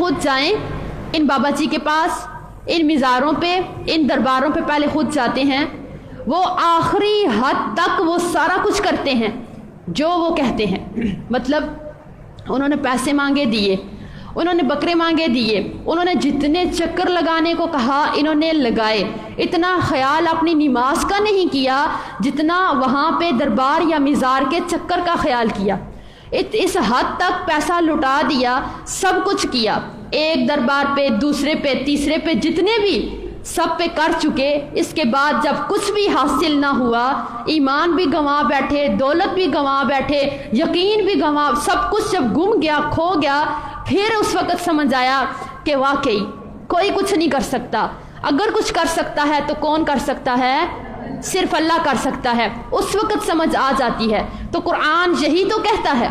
خود جائیں ان بابا جی کے پاس، ان مزاروں پہ، ان درباروں پہ پہلے خود جاتے ہیں، وہ آخری حد تک وہ سارا کچھ کرتے ہیں جو وہ کہتے ہیں. مطلب انہوں نے پیسے مانگے دیے، انہوں نے بکرے مانگے دیے، انہوں نے جتنے چکر لگانے کو کہا انہوں نے لگائے. اتنا خیال اپنی نماز کا نہیں کیا جتنا وہاں پہ دربار یا مزار کے چکر کا خیال کیا. اس حد تک پیسہ لٹا دیا، سب کچھ کیا، ایک دربار پہ، دوسرے پہ، تیسرے پہ، جتنے بھی سب پہ کر چکے. اس کے بعد جب کچھ بھی حاصل نہ ہوا، ایمان بھی گنوا بیٹھے، دولت بھی گنوا بیٹھے، یقین بھی گنوا، سب کچھ جب گم گیا، کھو گیا، پھر اس وقت سمجھ آیا کہ واقعی کوئی کچھ نہیں کر سکتا. اگر کچھ کر سکتا ہے تو کون کر سکتا ہے؟ صرف اللہ کر سکتا ہے. اس وقت سمجھ آ جاتی ہے. تو قرآن یہی تو کہتا ہے،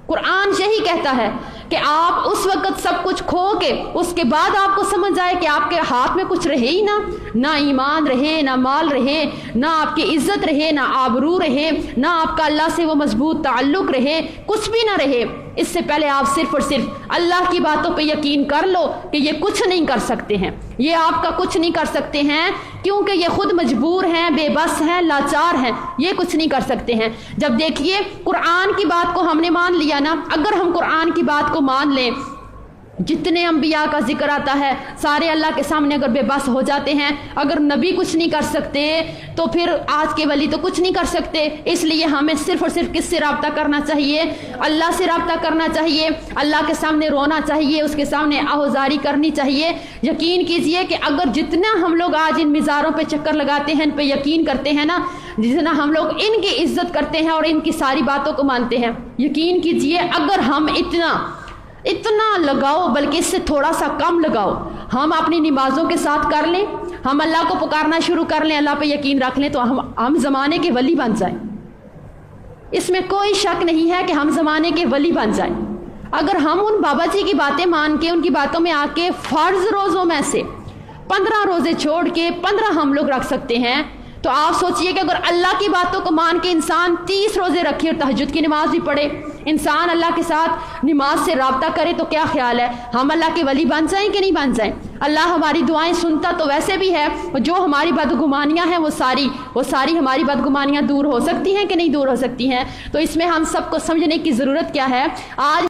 قرآن یہی کہتا ہے کہ آپ اس وقت سب کچھ کھو کے اس کے بعد آپ کو سمجھ آئے کہ آپ کے ہاتھ میں کچھ رہے ہی نہ ایمان رہے، نہ مال رہے، نہ آپ کی عزت رہے، نہ آبرو رہے، نہ آپ کا اللہ سے وہ مضبوط تعلق رہے، کچھ بھی نہ رہے. اس سے پہلے آپ صرف اور صرف اللہ کی باتوں پہ یقین کر لو کہ یہ کچھ نہیں کر سکتے ہیں، یہ آپ کا کچھ نہیں کر سکتے ہیں، کیونکہ یہ خود مجبور ہیں، بے بس ہیں، لاچار ہیں، یہ کچھ نہیں کر سکتے ہیں. جب دیکھیے قرآن کی بات کو ہم نے مان لیا نا، اگر ہم قرآن کی بات کو مان لیں، جتنے انبیاء کا ذکر آتا ہے سارے اللہ کے سامنے اگر بے بس ہو جاتے ہیں. اگر نبی کچھ نہیں کر سکتے تو پھر آج کے ولی تو کچھ نہیں کر سکتے. اس لیے ہمیں صرف اور صرف کس سے رابطہ کرنا چاہیے؟ اللہ سے رابطہ کرنا چاہیے، اللہ کے سامنے رونا چاہیے، اس کے سامنے آہوزاری کرنی چاہیے. یقین کیجئے کہ اگر جتنا ہم لوگ آج ان مزاروں پہ چکر لگاتے ہیں، ان پہ یقین کرتے ہیں نا، جتنا ہم لوگ ان کی عزت کرتے ہیں اور ان کی ساری باتوں کو مانتے ہیں، یقین کیجئے اگر ہم اتنا لگاؤ، بلکہ اس سے تھوڑا سا کم لگاؤ، ہم اپنی نمازوں کے ساتھ کر لیں، ہم اللہ کو پکارنا شروع کر لیں، اللہ پہ یقین رکھ لیں، تو ہم زمانے کے ولی بن جائیں. اس میں کوئی شک نہیں ہے کہ ہم زمانے کے ولی بن جائیں. اگر ہم ان بابا جی کی باتیں مان کے، ان کی باتوں میں آ کے فرض روزوں میں سے 15 روزے چھوڑ کے 15 ہم لوگ رکھ سکتے ہیں، تو آپ سوچئے کہ اگر اللہ کی باتوں کو مان کے انسان 30 روزے رکھے اور تہجد کی نماز بھی پڑھے، انسان اللہ کے ساتھ نماز سے رابطہ کرے، تو کیا خیال ہے ہم اللہ کے ولی بن جائیں کہ نہیں بن جائیں؟ اللہ ہماری دعائیں سنتا تو ویسے بھی ہے، جو ہماری بدگمانیاں ہیں وہ ساری ہماری بدگمانیاں دور ہو سکتی ہیں کہ نہیں دور ہو سکتی ہیں؟ تو اس میں ہم سب کو سمجھنے کی ضرورت کیا ہے؟ آج